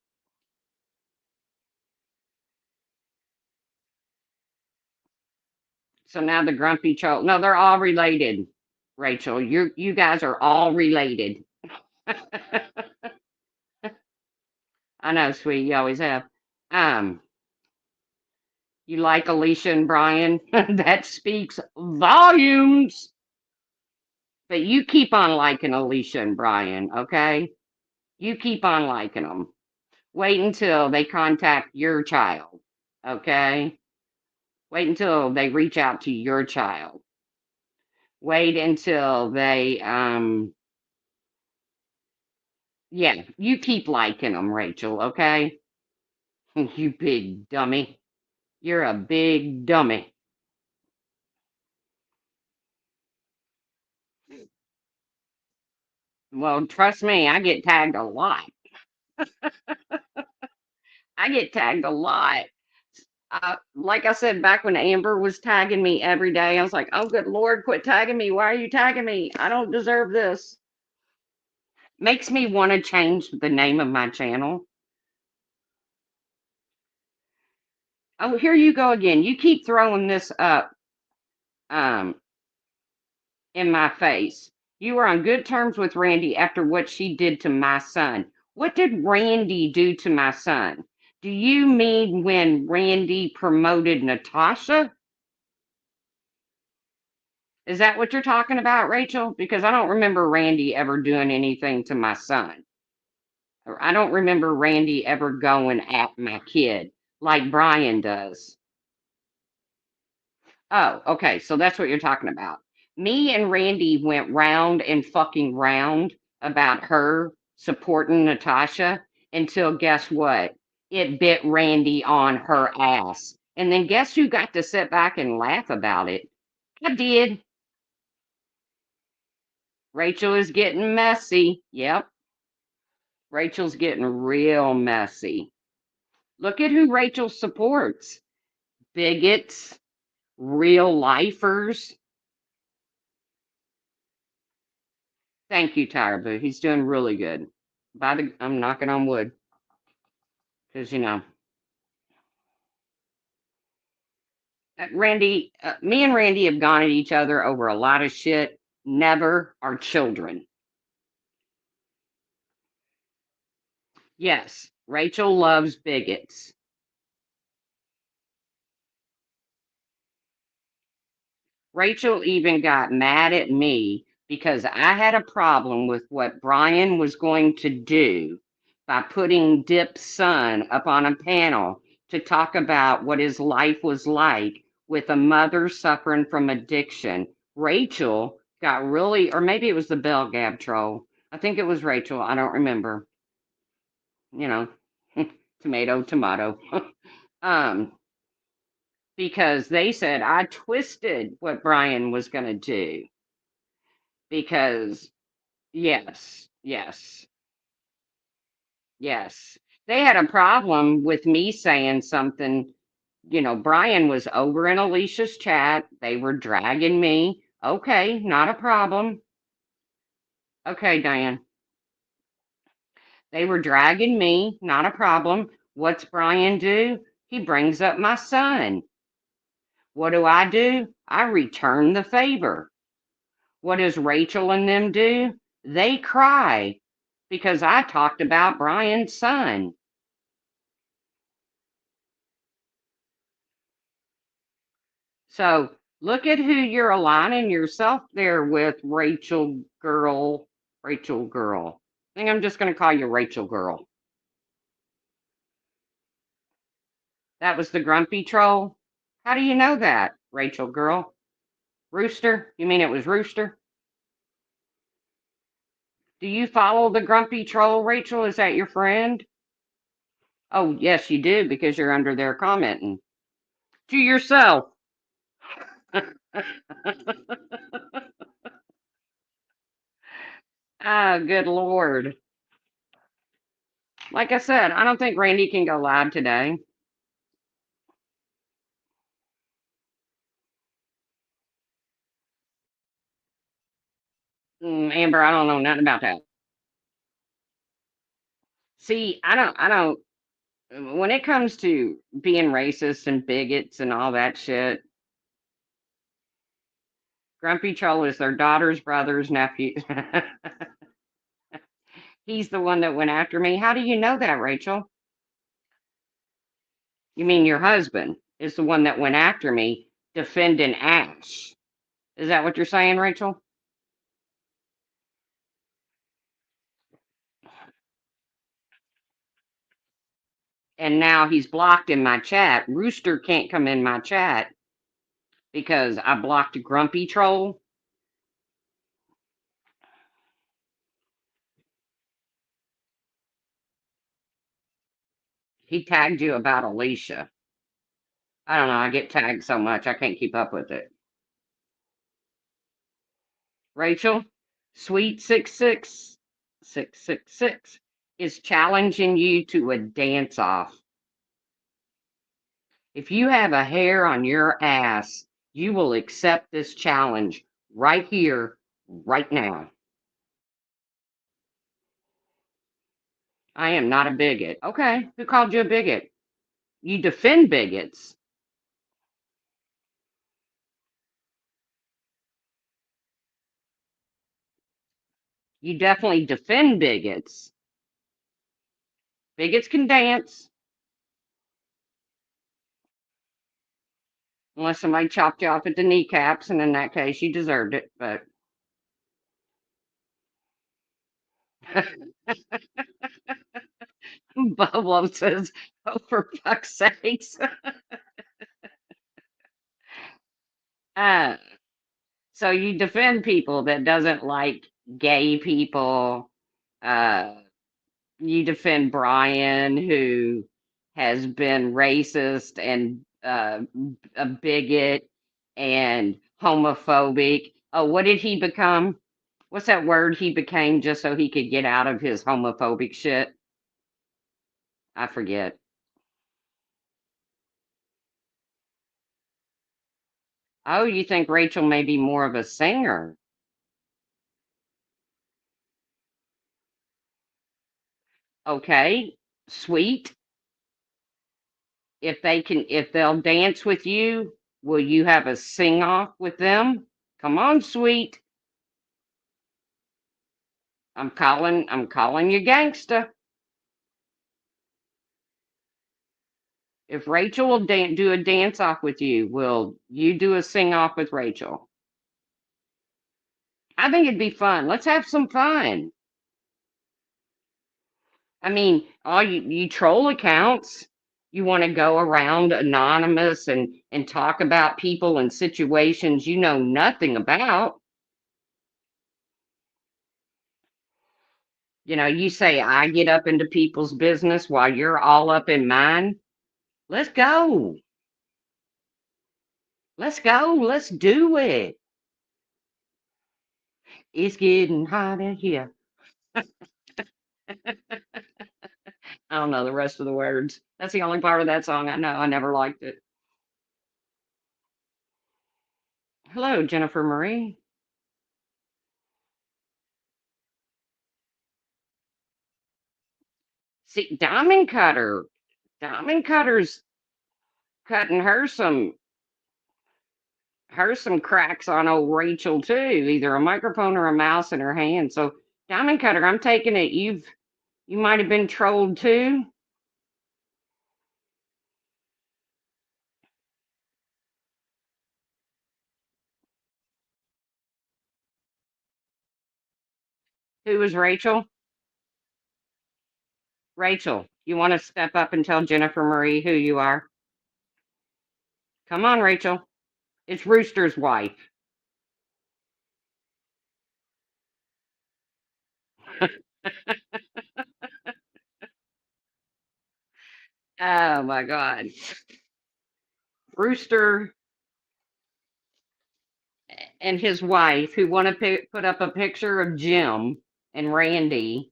So now the grumpy troll. No, they're all related, Rachel. You guys are all related. I know, sweet. You always have. Um, you like Alicia and Brian? That speaks volumes. But you keep on liking Alicia and Brian, okay? You keep on liking them. Wait until they contact your child, okay? Wait until they reach out to your child. Wait until they, yeah, you keep liking them, Rachel, okay? You big dummy. You're a big dummy. Well, trust me, I get tagged a lot. I get tagged a lot. Like I said, back when Amber was tagging me every day, I was like, oh, good Lord, quit tagging me. Why are you tagging me? I don't deserve this. Makes me want to change the name of my channel. Oh, here you go again. You keep throwing this up um, in my face. You were on good terms with Randy after what she did to my son. What did Randy do to my son? Do you mean when Randy promoted Natasha? Is that what you're talking about, Rachel? Because I don't remember Randy ever doing anything to my son. Or I don't remember Randy ever going at my kid like Brian does. Oh, okay. So that's what you're talking about. Me and Randy went round and fucking round about her supporting Natasha until guess what? It bit Randy on her ass. And then guess who got to sit back and laugh about it? I did. Rachel is getting messy. Yep. Rachel's getting real messy. Look at who Rachel supports: bigots, real lifers. Thank you, Tyra. He's doing really good. I'm knocking on wood because Randy, me and Randy have gone at each other over a lot of shit. Never our children. Yes, Rachel loves bigots. Rachel even got mad at me because I had a problem with what Brian was going to do by putting Dip's son up on a panel to talk about what his life was like with a mother suffering from addiction. Rachel got really, or maybe it was the Bell Gab troll. I think it was Rachel. I don't remember. You know, tomato, tomato. um, because they said I twisted what Brian was going to do. Because, yes, yes, yes. They had a problem with me saying something. Brian was over in Alicia's chat. They were dragging me. Okay, not a problem. Okay, Diane. They were dragging me. Not a problem. What's Brian do? He brings up my son. What do? I return the favor. What does Rachel and them do? They cry because I talked about Brian's son. So look at who you're aligning yourself there with, Rachel girl. Rachel girl. I think I'm just going to call you Rachel girl. That was the grumpy troll. How do you know that, Rachel girl? Rooster? You mean it was Rooster? Do you follow the grumpy troll, Rachel? Is that your friend? Oh, yes, you do because you're under there commenting. To yourself. Ah, good Lord. Like I said, I don't think Randy can go live today. Amber, I don't know nothing about that. See, I don't, when it comes to being racist and bigots and all that shit, Grumpy Troll is their daughter's brother's nephew. He's the one that went after me. How do you know that, Rachel? You mean your husband is the one that went after me defending Ash? Is that what you're saying, Rachel? And now he's blocked in my chat. Rooster can't come in my chat because I blocked Grumpy Troll. He tagged you about Alicia. I don't know. I get tagged so much I can't keep up with it. Rachel, Sweet 66666 is challenging you to a dance off. If you have a hair on your ass, you will accept this challenge right here, right now. I am not a bigot. Okay, who called you a bigot? You defend bigots. You definitely defend bigots. Bigots can dance. Unless somebody chopped you off at the kneecaps, and in that case, you deserved it. But Bubble says, "Oh, for fuck's sakes!" uh, So you defend people that doesn't like gay people. Uh, you defend Brian, who has been racist and a bigot and homophobic. Oh, what did he become? What's that word he became just so he could get out of his homophobic shit? I forget. Oh, you think Rachel may be more of a singer? Okay, sweet. If they'll dance with you, will you have a sing off with them? Come on, sweet. I'm calling you gangsta. If Rachel will do a dance off with you, will you do a sing off with Rachel? I think it'd be fun. Let's have some fun. I mean, all you troll accounts, you want to go around anonymous and talk about people and situations you know nothing about. You say I get up into people's business while you're all up in mine. Let's go. Let's go. Let's do it. It's getting hot in here. I don't know the rest of the words. That's the only part of that song I know. I never liked it. Hello, Jennifer Marie. See, Diamond Cutter's cutting her some cracks on old Rachel too. Either a microphone or a mouse in her hand. So Diamond Cutter, I'm taking it you might have been trolled too. Who was Rachel? Rachel, you want to step up and tell Jennifer Marie who you are? Come on, Rachel. It's Rooster's wife. Oh my God. Rooster and his wife, who want to put up a picture of Jim and Randy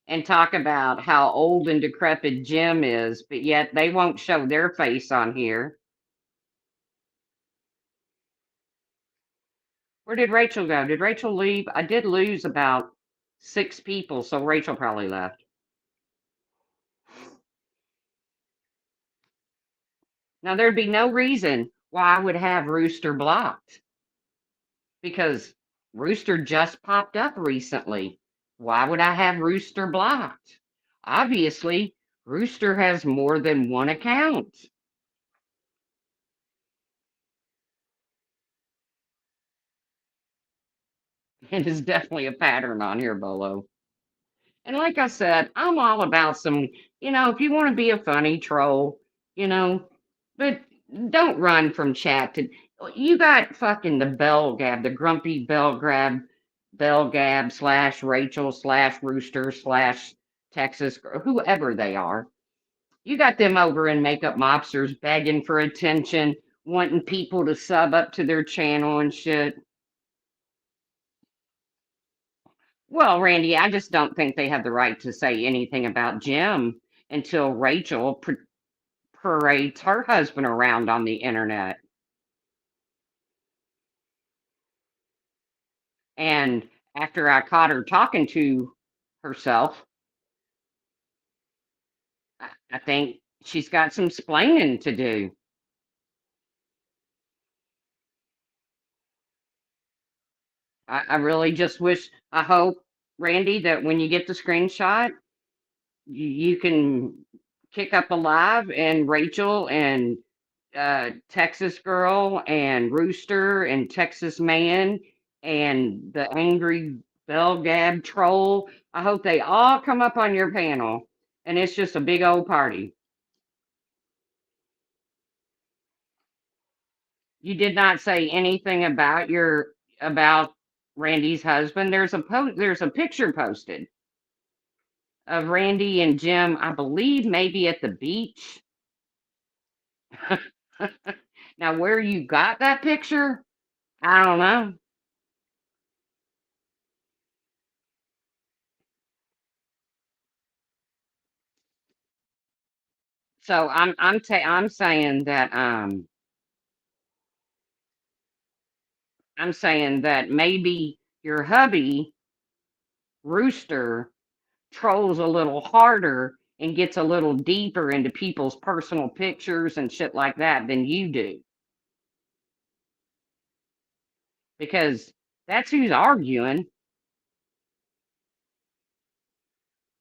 and talk about how old and decrepit Jim is, but yet they won't show their face on here. Where did Rachel go? Did Rachel leave? I did lose about 6 people, so Rachel probably left. Now, there'd be no reason why I would have Rooster blocked because Rooster just popped up recently. Why would I have Rooster blocked? Obviously, Rooster has more than one account. It is definitely a pattern on here, Bolo. And like I said, I'm all about if you want to be a funny troll, you know, but don't run from chat to. You got fucking the Bell Gab, the grumpy Bell Gab slash Rachel slash Rooster slash Texas, whoever they are. You got them over in Makeup Mobsters begging for attention, wanting people to sub up to their channel and shit. Well, Randy, I just don't think they have the right to say anything about Jim until Rachel parades her husband around on the internet. And after I caught her talking to herself, I think she's got some splaining to do. I really just I hope, Randy, that when you get the screenshot, you can kick up a live and Rachel and Texas Girl and Rooster and Texas Man and the angry Bell Gab troll. I hope they all come up on your panel and it's just a big old party. You did not say anything about your about Randy's husband. There's a picture posted of Randy and Jim, I believe maybe at the beach. Now, where you got that picture, I don't know. So I'm saying that I'm saying that maybe your hubby Rooster trolls a little harder and gets a little deeper into people's personal pictures and shit like that than you do, because that's who's arguing.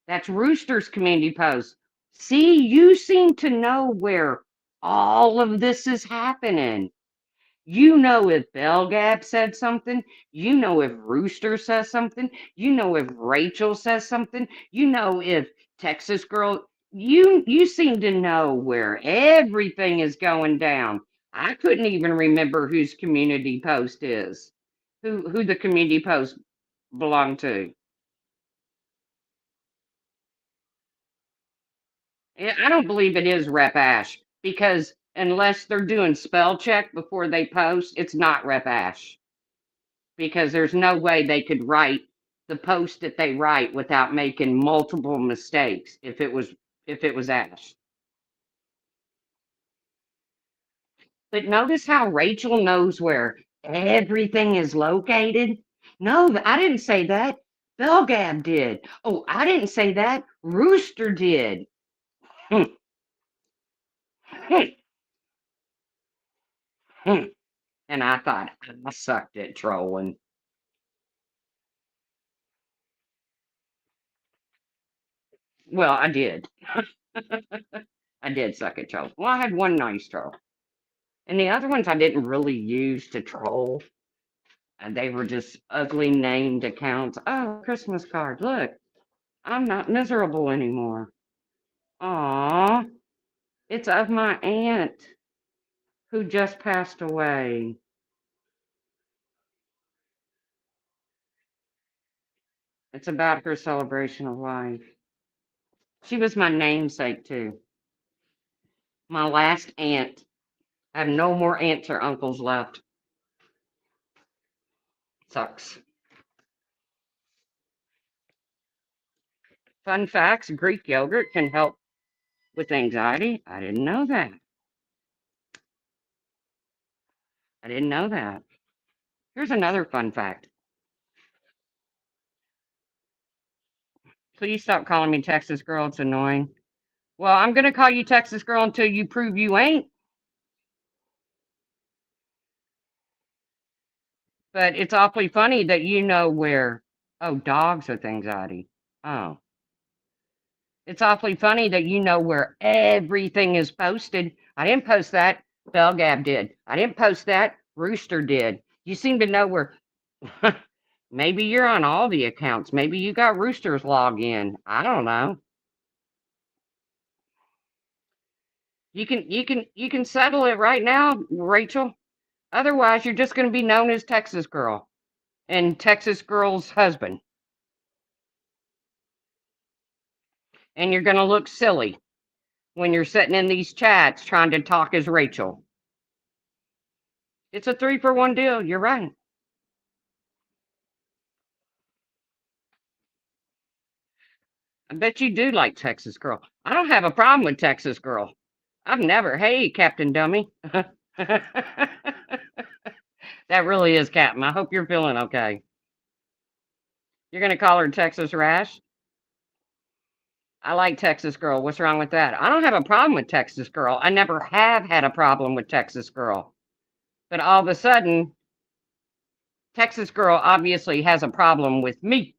That's Rooster's community post. See, you seem to know where all of this is happening. You know if Belgab said something, you know if Rooster says something, you know if Rachel says something, you know if Texas Girl, you seem to know where everything is going down. I couldn't even remember whose community post is, who the community post belonged to. I don't believe it is Rep Ash, because unless they're doing spell check before they post, it's not Rep Ash, because there's no way they could write the post that they write without making multiple mistakes if it was Ash. But notice how Rachel knows where everything is located. No, I didn't say that. Belgab did. Oh, I didn't say that. Rooster did. Hmm, hmm, hmm. And I thought I sucked at trolling. Well, I did. I did suck at trolls. Well, I had one nice troll. And the other ones I didn't really use to troll. And they were just ugly named accounts. Oh, Christmas card. Look, I'm not miserable anymore. Aw, it's of my aunt who just passed away. It's about her celebration of life. She was my namesake, too. My last aunt. I have no more aunts or uncles left. Sucks. Fun facts: Greek yogurt can help with anxiety. I didn't know that. I didn't know that. Here's another fun fact. Please stop calling me Texas girl. It's annoying. Well, I'm going to call you Texas girl until you prove you ain't. But it's awfully funny that you know where. Oh, dogs with anxiety. Oh. It's awfully funny that you know where everything is posted. I didn't post that. Belgab did. I didn't post that. Rooster did. You seem to know where. Maybe you're on all the accounts. Maybe you got Rooster's login. I don't know. You can settle it right now, Rachel. Otherwise, you're just going to be known as Texas Girl and Texas Girl's husband, and you're going to look silly when you're sitting in these chats trying to talk as Rachel. It's a 3-for-1 deal. You're right. I bet you do like Texas Girl. I don't have a problem with Texas Girl. I've never. Hey, Captain Dummy. That really is Captain. I hope you're feeling okay. You're going to call her Texas Rash? I like Texas Girl. What's wrong with that? I don't have a problem with Texas Girl. I never have had a problem with Texas Girl. But all of a sudden, Texas Girl obviously has a problem with me.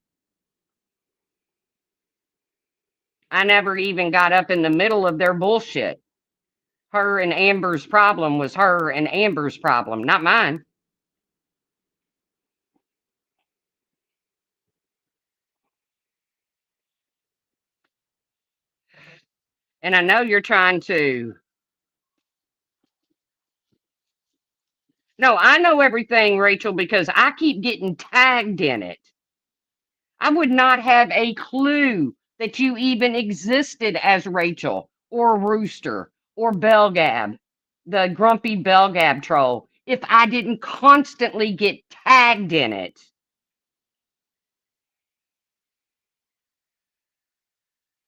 I never even got up in the middle of their bullshit. Her and Amber's problem was her and Amber's problem, not mine. And I know you're trying to. No, I know everything, Rachel, because I keep getting tagged in it. I would not have a clue that you even existed as Rachel or Rooster or Belgab, the grumpy Belgab troll, if I didn't constantly get tagged in it.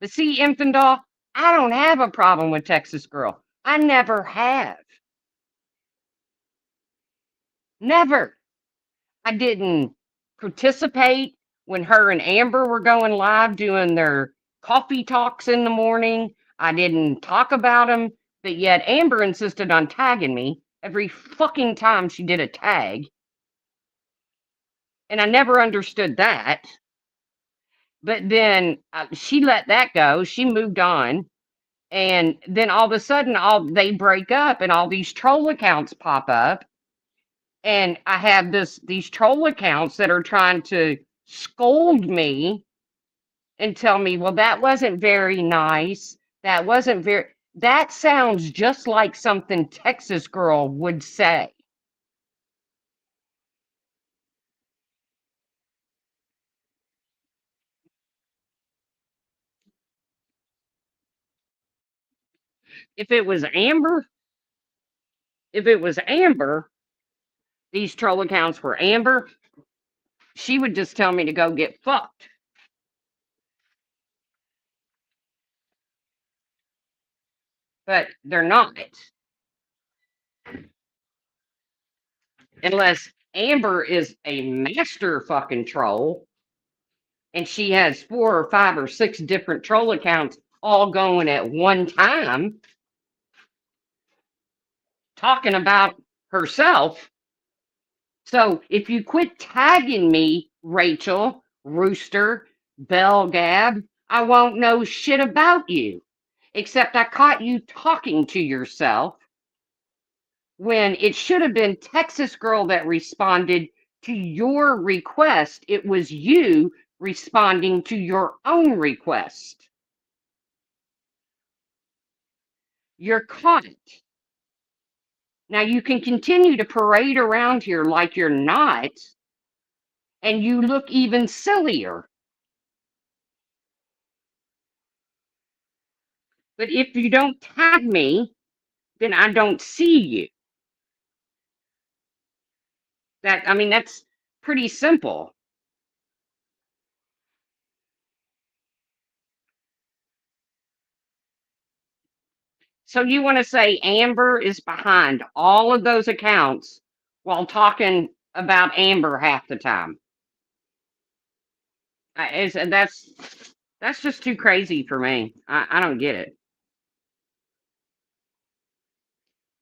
But see, Infandol, I don't have a problem with Texas Girl. I never have. Never. I didn't participate when her and Amber were going live doing their coffee talks in the morning. I didn't talk about them, but yet Amber insisted on tagging me every fucking time she did a tag. And I never understood that. But then she let that go. She moved on. And then all of a sudden, all they break up and all these troll accounts pop up. And I have these troll accounts that are trying to scold me and tell me, well, that wasn't very nice. That sounds just like something Texas Girl would say. If it was Amber, if it was Amber, these troll accounts were Amber, she would just tell me to go get fucked. But they're not. Unless Amber is a master fucking troll and she has 4 or 5 or 6 different troll accounts all going at one time talking about herself. So if you quit tagging me, Rachel, Rooster, Bell Gab, I won't know shit about you. Except I caught you talking to yourself when it should have been Texas Girl that responded to your request. It was you responding to your own request. You're caught. Now you can continue to parade around here like you're not, and you look even sillier. But if you don't tag me, then I don't see you. That's pretty simple. So you want to say Amber is behind all of those accounts while talking about Amber half the time? That's just too crazy for me. I don't get it.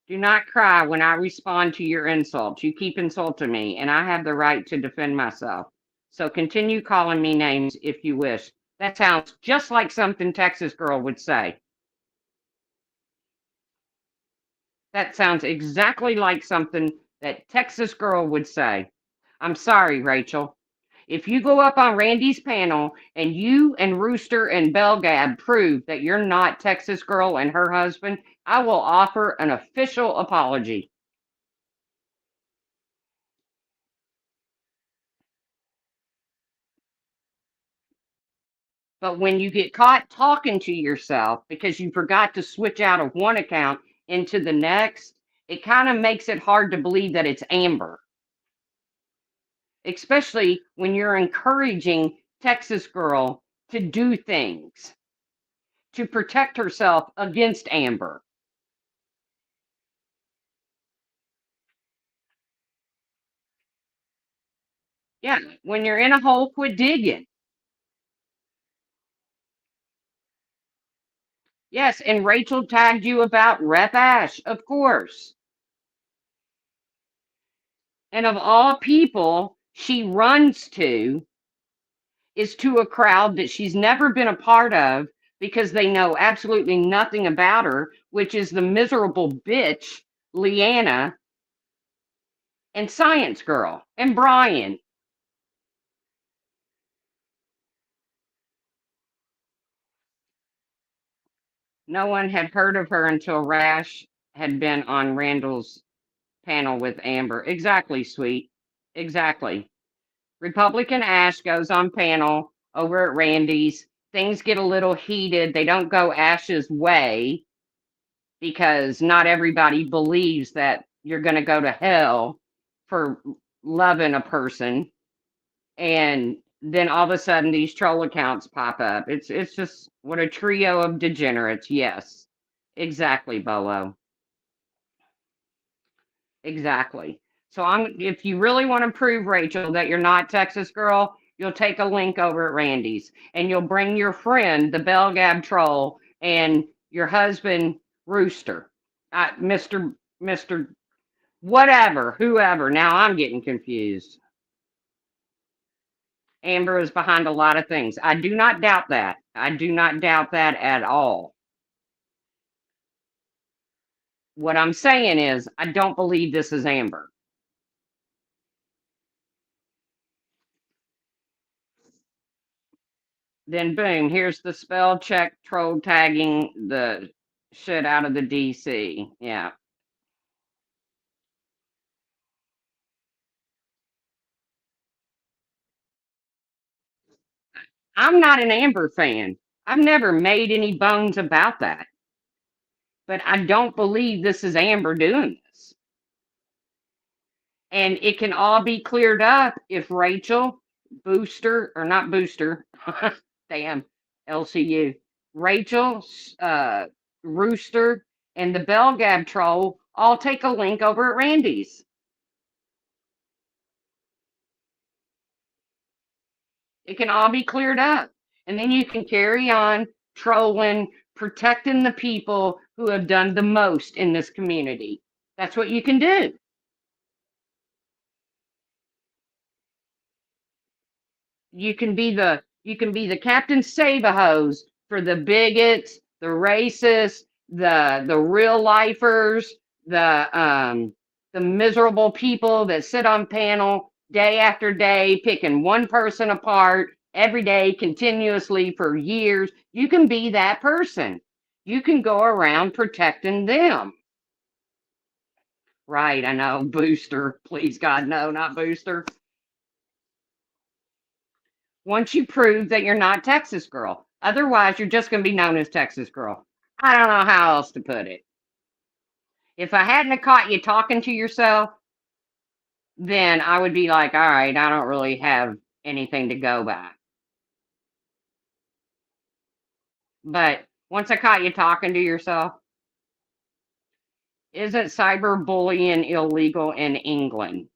Do not cry when I respond to your insults. You keep insulting me, and I have the right to defend myself. So continue calling me names if you wish. That sounds just like something Texas Girl would say. That sounds exactly like something that Texas Girl would say. I'm sorry, Rachel. If you go up on Randy's panel and you and Rooster and Belgab prove that you're not Texas Girl and her husband, I will offer an official apology. But when you get caught talking to yourself because you forgot to switch out of one account into the next, it kind of makes it hard to believe that it's Amber, especially when you're encouraging Texas Girl to do things to protect herself against Amber. Yeah, when you're in a hole, quit digging. Yes, and Rachel tagged you about Rep Ash, of course. And of all people she runs to is to a crowd that she's never been a part of because they know absolutely nothing about her, which is the miserable bitch, Leanna, and Science Girl, and Brian. No one had heard of her until Rash had been on Randall's panel with Amber. Exactly, sweet. Exactly. Republican Ash goes on panel over at Randy's. Things get a little heated. They don't go Ash's way because not everybody believes that you're going to go to hell for loving a person. And then all of a sudden these troll accounts pop up. It's just what a trio of degenerates. Yes. Exactly, Bolo. Exactly. So I'm if you really want to prove, Rachel, that you're not Texas girl, you'll take a link over at Randy's and you'll bring your friend, the Bell Gab troll, and your husband, Rooster. Mr. Whatever, whoever. Now I'm getting confused. Amber is behind a lot of things. I do not doubt that. I do not doubt that at all. What I'm saying is, I don't believe this is Amber. Then boom, here's the spell check troll tagging the shit out of the DC. Yeah. I'm not an Amber fan. I've never made any bones about that. But I don't believe this is Amber doing this. And it can all be cleared up if Rachel, Booster, or not Booster, damn, LCU, Rachel, Rooster, and the Bell Gab troll all take a link over at Randy's. It can all be cleared up. And then you can carry on trolling, protecting the people who have done the most in this community. That's what you can do. You can be the Captain Save-A-Hose for the bigots, the racists, the real lifers, the miserable people that sit on panel day after day, picking one person apart every day, continuously for years. You can be that person. You can go around protecting them. Right, I know. Booster. Please, God, no, not Booster. Once you prove that you're not Texas girl. Otherwise, you're just going to be known as Texas girl. I don't know how else to put it. If I hadn't have caught you talking to yourself, then I would be like, all right, I don't really have anything to go by. But once I caught you talking to yourself, isn't cyberbullying illegal in England?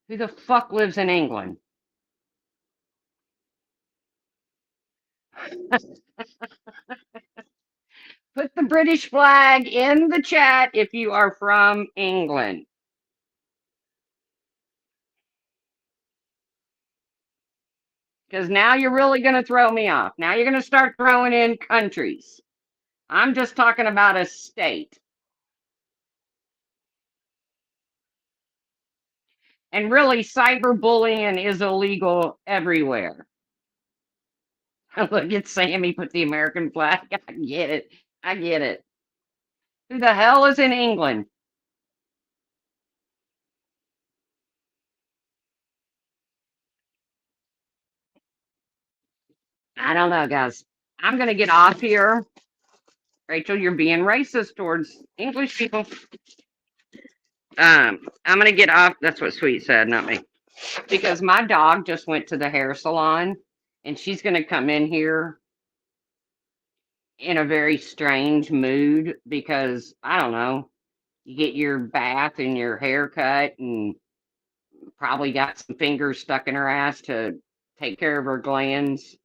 Who the fuck lives in England? Put the British flag in the chat if you are from England. Because now you're really going to throw me off. Now you're going to start throwing in countries. I'm just talking about a state. And really, cyberbullying is illegal everywhere. Look at Sammy put the American flag. I get it. I get it. Who the hell is in England? I don't know, guys. I'm going to get off here. Rachel, you're being racist towards English people. I'm going to get off. That's what Sweet said, not me. Because my dog just went to the hair salon and she's going to come in here in a very strange mood because I don't know. You get your bath and your haircut and probably got some fingers stuck in her ass to take care of her glands.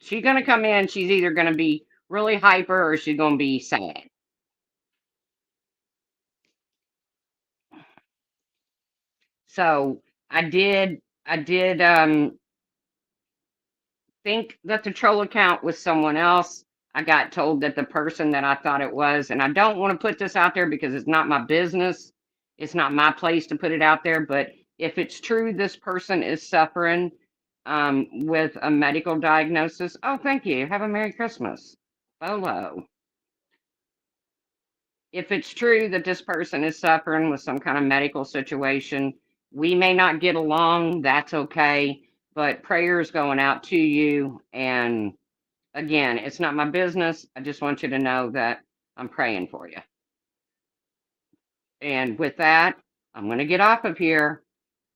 She's going to come in. She's either going to be really hyper or she's going to be sad. So I did think that the troll account was someone else. I got told that the person that I thought it was, and I don't want to put this out there because it's not my business. It's not my place to put it out there. But if it's true, this person is suffering with a medical diagnosis. Oh, thank you. Have a Merry Christmas. Bolo. If it's true that this person is suffering with some kind of medical situation, we may not get along. That's okay. But prayers going out to you. And again, it's not my business. I just want you to know that I'm praying for you. And with that, I'm going to get off of here.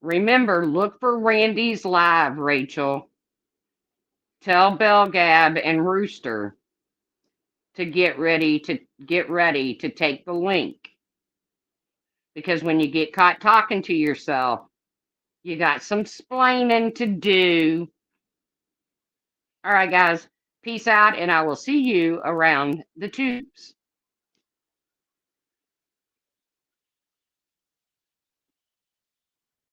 Remember, look for Randy's live, Rachel. Tell Bell Gab and Rooster to get ready to take the link. Because when you get caught talking to yourself, you got some splaining to do. All right, guys. Peace out, and I will see you around the tubes.